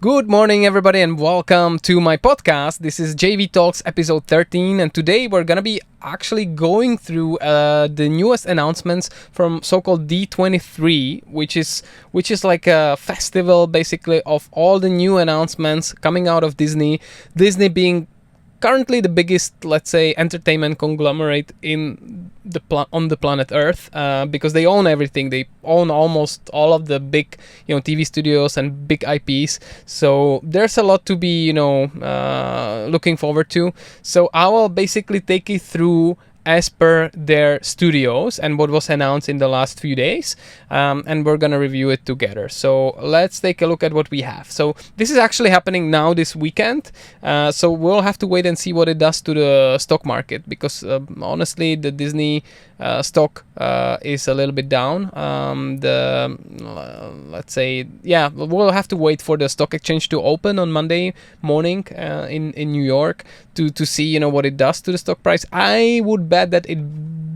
Good morning, everybody, and welcome to my podcast. This is JV Talks episode 13, and today we're gonna be actually going through the newest announcements from so-called D23, which is like a festival basically of all the new announcements coming out of Disney. Disney being currently the biggest, let's say, entertainment conglomerate in on the planet Earth, because they own everything. They own almost all of the big, TV studios and big IPs. So there's a lot to be, looking forward to. So I will basically take you through as per their studios and what was announced in the last few days, and we're gonna review it together. So let's take a look at what we have. So this is actually happening now this weekend, so we'll have to wait and see what it does to the stock market, because honestly the Disney stock is a little bit down. Let's say, we'll have to wait for the stock exchange to open on Monday morning in New York to see what it does to the stock price. I would bet that it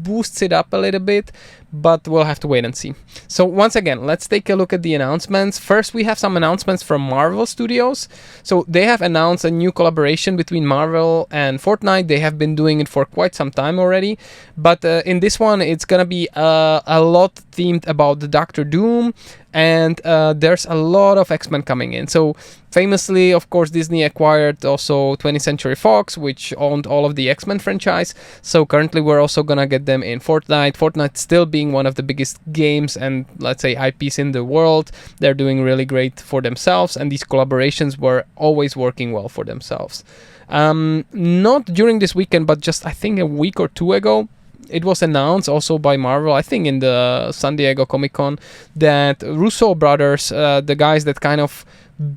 boosts it up a little bit, but we'll have to wait and see. So once again, let's take a look at the announcements. First, we have some announcements from Marvel Studios. So they have announced a new collaboration between Marvel and Fortnite. They have been doing it for quite some time already, but in this one, it's gonna be a lot themed about the Doctor Doom, and there's a lot of X-Men coming in. So famously, of course, Disney acquired also 20th Century Fox, which owned all of the X-Men franchise. So currently we're also gonna get them in Fortnite. Fortnite still being one of the biggest games and, let's say, IPs in the world. They're doing really great for themselves, and these collaborations were always working well for themselves. Not during this weekend, but just I think a week or two ago, it was announced also by Marvel, I think in the San Diego Comic-Con, that Russo brothers, the guys that kind of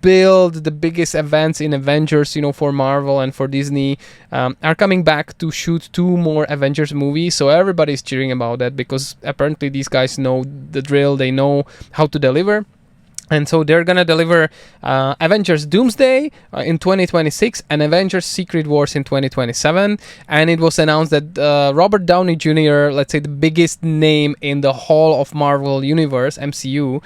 build the biggest events in Avengers, for Marvel and for Disney, are coming back to shoot 2 more Avengers movies. So everybody's cheering about that, because apparently these guys know the drill, they know how to deliver. And so they're gonna deliver Avengers Doomsday in 2026 and Avengers Secret Wars in 2027. And it was announced that Robert Downey Jr., let's say the biggest name in the whole of Marvel Universe, MCU,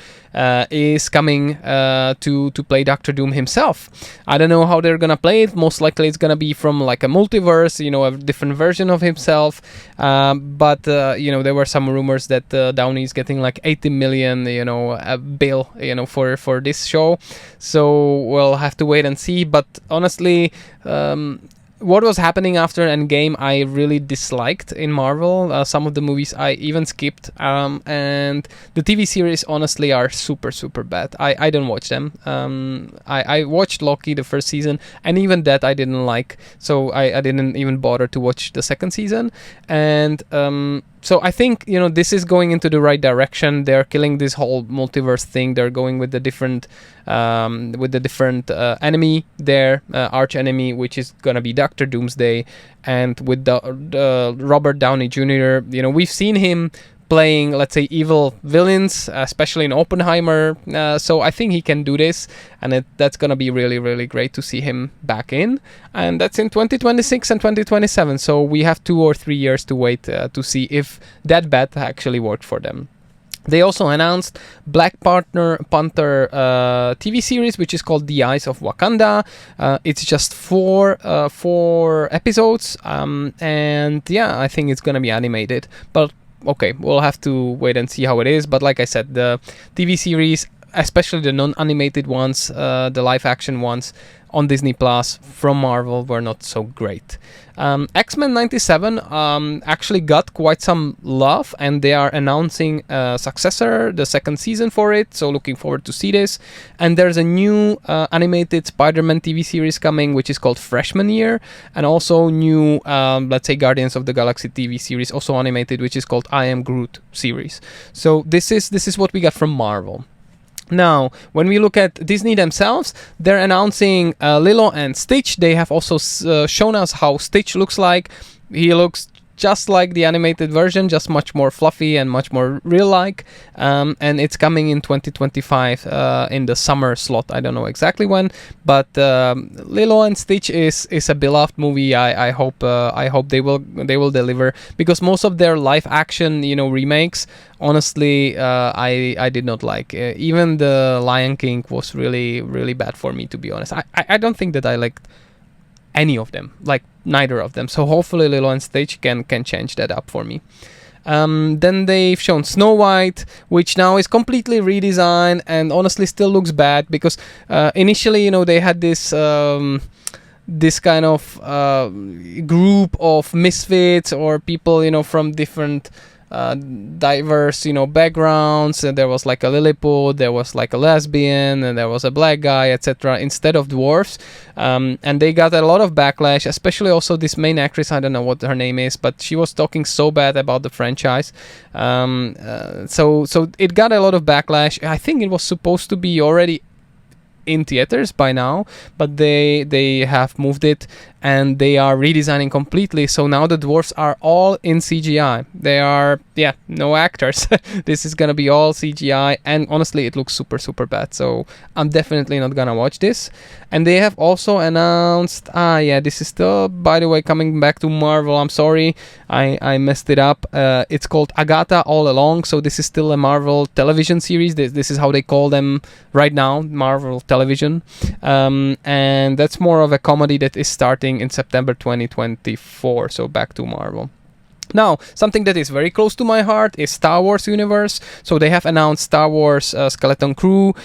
is coming to play Doctor Doom himself. I don't know how they're gonna play it. Most likely it's gonna be from like a multiverse, a different version of himself. But there were some rumors that Downey is getting like 80 million, a bill, for this show. So we'll have to wait and see. But honestly, what was happening after Endgame, I really disliked in Marvel. Some of the movies I even skipped, and the TV series honestly are super, super bad. I don't watch them. I watched Loki the first season, and even that I didn't like, so I didn't even bother to watch the second season. And so I think this is going into the right direction. They're killing this whole multiverse thing. They're going with the different enemy there, arch enemy, which is gonna be Doctor Doomsday, and with the Robert Downey Jr. We've seen him playing, let's say, evil villains, especially in Oppenheimer. So I think he can do this, and that's gonna be really, really great to see him back in. And that's in 2026 and 2027. So we have 2 or 3 years to wait to see if that bet actually worked for them. They also announced Black Panther TV series, which is called The Eyes of Wakanda. It's just 4 episodes, and I think it's gonna be animated. But okay, we'll have to wait and see how it is. But like I said, the TV series, especially the non-animated ones, the live-action ones on Disney Plus from Marvel, were not so great. X-Men 97 actually got quite some love, and they are announcing a successor, the second season for it, so looking forward to see this. And there's a new animated Spider-Man TV series coming, which is called Freshman Year, and also new, let's say, Guardians of the Galaxy TV series, also animated, which is called I Am Groot series. So this is what we got from Marvel. Now, when we look at Disney themselves, they're announcing Lilo and Stitch. They have also shown us how Stitch looks like. He looks just like the animated version, just much more fluffy and much more real-like. And it's coming in 2025 in the summer slot. I don't know exactly when, but Lilo and Stitch is a beloved movie. I hope they will deliver, because most of their live action remakes, honestly, I did not like. Even the Lion King was really, really bad for me, to be honest. I don't think that I liked any of them, like neither of them. So hopefully Lilo and Stitch can change that up for me. Then they've shown Snow White, which now is completely redesigned and honestly still looks bad, because initially, they had this kind of group of misfits or people, from different diverse backgrounds, and there was like a Lilliput, there was like a lesbian, and there was a black guy, etc., instead of dwarfs, and they got a lot of backlash, especially also this main actress. I don't know what her name is, but she was talking so bad about the franchise, so it got a lot of backlash. I think it was supposed to be already in theaters by now, but they have moved it and they are redesigning completely. So now the dwarfs are all in CGI. They are, no actors. This is gonna be all CGI, and honestly, it looks super, super bad. So I'm definitely not gonna watch this. And they have also announced, this is still, by the way, coming back to Marvel. I'm sorry, I messed it up. It's called Agatha All Along. So this is still a Marvel television series. This is how they call them right now, Marvel television. And that's more of a comedy that is starting in September 2024, so back to Marvel. Now, something that is very close to my heart is Star Wars universe. So they have announced Star Wars Skeleton Crew,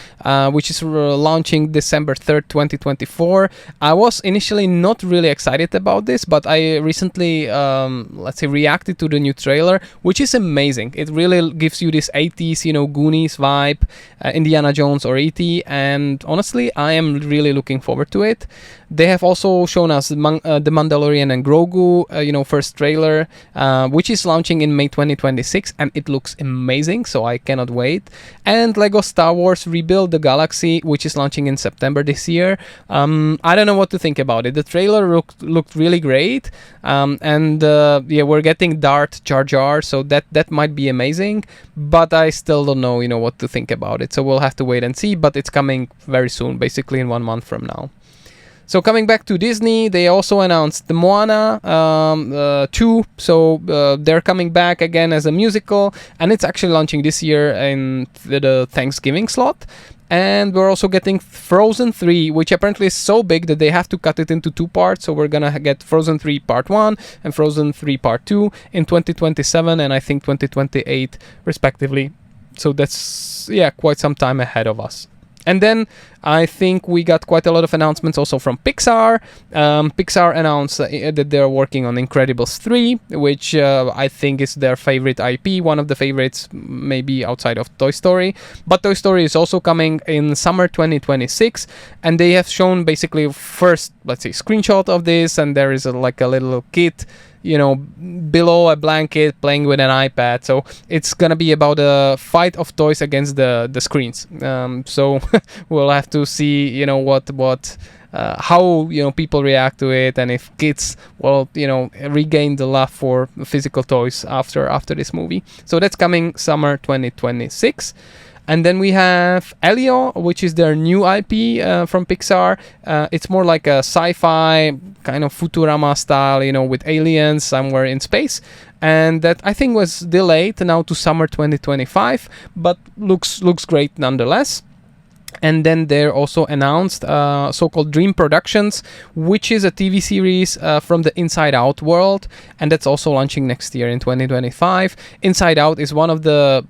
which is launching December 3rd, 2024. I was initially not really excited about this, but I recently, reacted to the new trailer, which is amazing. It really gives you this 80s, Goonies vibe, Indiana Jones or E.T., and honestly, I am really looking forward to it. They have also shown us The Mandalorian and Grogu, first trailer, which is launching in May 2026, and it looks amazing, so I cannot wait. And Lego Star Wars Rebuild the Galaxy, which is launching in September this year. I don't know what to think about it. The trailer looked really great, and we're getting Darth Jar Jar, so that might be amazing, but I still don't know, what to think about it. So we'll have to wait and see, but it's coming very soon, basically in 1 month from now. So coming back to Disney, they also announced the Moana 2. So they're coming back again as a musical, and it's actually launching this year in the Thanksgiving slot. And we're also getting Frozen 3, which apparently is so big that they have to cut it into 2 parts. So we're gonna get Frozen 3 Part 1 and Frozen 3 Part 2 in 2027 and I think 2028 respectively. So that's quite some time ahead of us. And then I think we got quite a lot of announcements also from Pixar. Pixar announced that they're working on Incredibles 3, which I think is their favorite IP, one of the favorites maybe outside of Toy Story. But Toy Story is also coming in summer 2026, and they have shown basically first, screenshot of this, and there is a little kid below a blanket playing with an iPad. So it's gonna be about a fight of toys against the screens. So we'll have to see how people react to it, and if kids will regain the love for physical toys after this movie. So that's coming summer 2026. And then we have Elio, which is their new IP from Pixar. It's more like a sci-fi kind of Futurama style, with aliens somewhere in space. And that I think was delayed now to summer 2025, but looks great nonetheless. And then they're also announced so-called Dream Productions, which is a TV series from the Inside Out world, and that's also launching next year in 2025. Inside Out is one of the,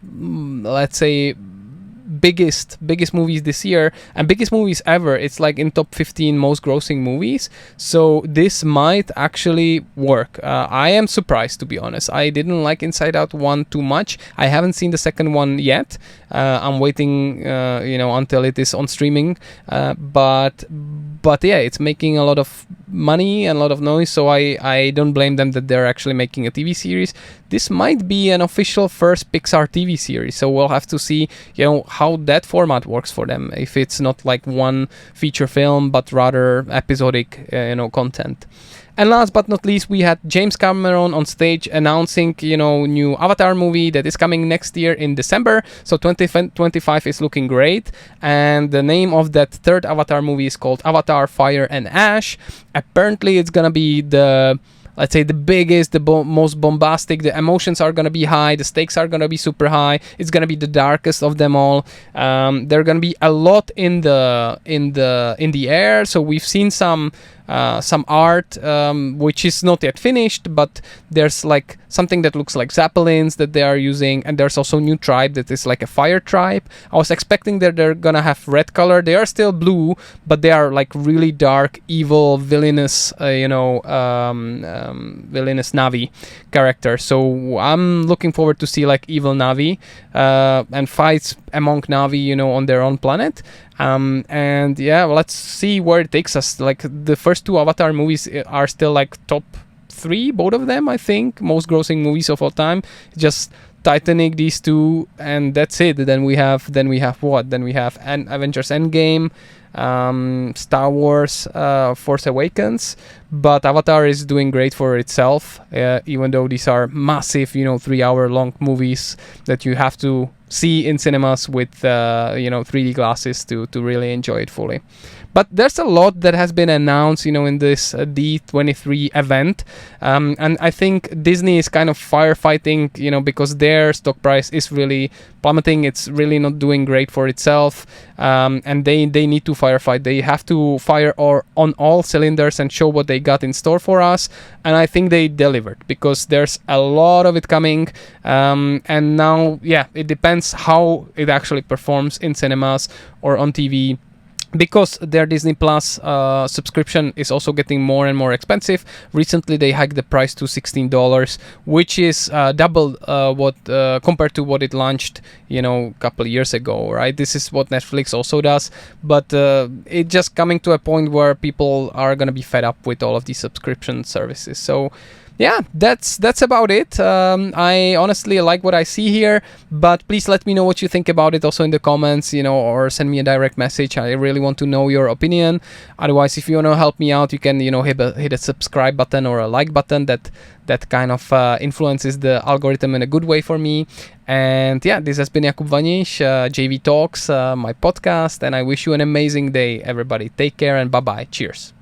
biggest movies this year and biggest movies ever. It's like in top 15 most grossing movies, so this might actually work. I am surprised, to be honest. I didn't like Inside Out 1 too much. I haven't seen the second one yet. I'm waiting until it is on streaming, but it's making a lot of money and a lot of noise, so I don't blame them that they're actually making a TV series. This might be an official first Pixar TV series, so we'll have to see how that format works for them, if it's not like one feature film but rather episodic content. And last but not least, we had James Cameron on stage announcing, new Avatar movie that is coming next year in December. So 2025 is looking great. And the name of that third Avatar movie is called Avatar: Fire and Ash. Apparently, it's gonna be the biggest, most bombastic. The emotions are gonna be high. The stakes are gonna be super high. It's gonna be the darkest of them all. There are gonna be a lot in the air. So we've seen some art which is not yet finished, but there's like something that looks like zeppelins that they are using, and there's also a new tribe that is like a fire tribe. I was expecting that they're gonna have red color. They are still blue, but they are like really dark, evil, villainous villainous Navi character. So I'm looking forward to see like evil Navi and fights among Navi, on their own planet. And yeah, let's see where it takes us. Like the first two Avatar movies are still like top 3, both of them, I think, most grossing movies of all time. Just Titanic, these two, and that's it. Then we have what? Then we have Avengers Endgame, Star Wars, Force Awakens. But Avatar is doing great for itself, even though these are massive, 3-hour long movies that you have to see in cinemas with 3D glasses to really enjoy it fully. But there's a lot that has been announced, in this D23 event, and I think Disney is kind of firefighting, because their stock price is really plummeting. It's really not doing great for itself, and they need to firefight. They have to fire on all cylinders and show what they got in store for us, and I think they delivered, because there's a lot of it coming, and now, it depends how it actually performs in cinemas or on TV, because their Disney Plus subscription is also getting more and more expensive. Recently, they hiked the price to $16, which is double what compared to what it launched, a couple of years ago, right? This is what Netflix also does, but it's just coming to a point where people are gonna be fed up with all of these subscription services. So yeah, that's about it. I honestly like what I see here, but please let me know what you think about it also in the comments, or send me a direct message. I really want to know your opinion. Otherwise, if you want to help me out, you can, hit a subscribe button or a like button. That kind of influences the algorithm in a good way for me. And this has been Jakub Vaniš, JV Talks, my podcast, and I wish you an amazing day, everybody. Take care and bye-bye. Cheers.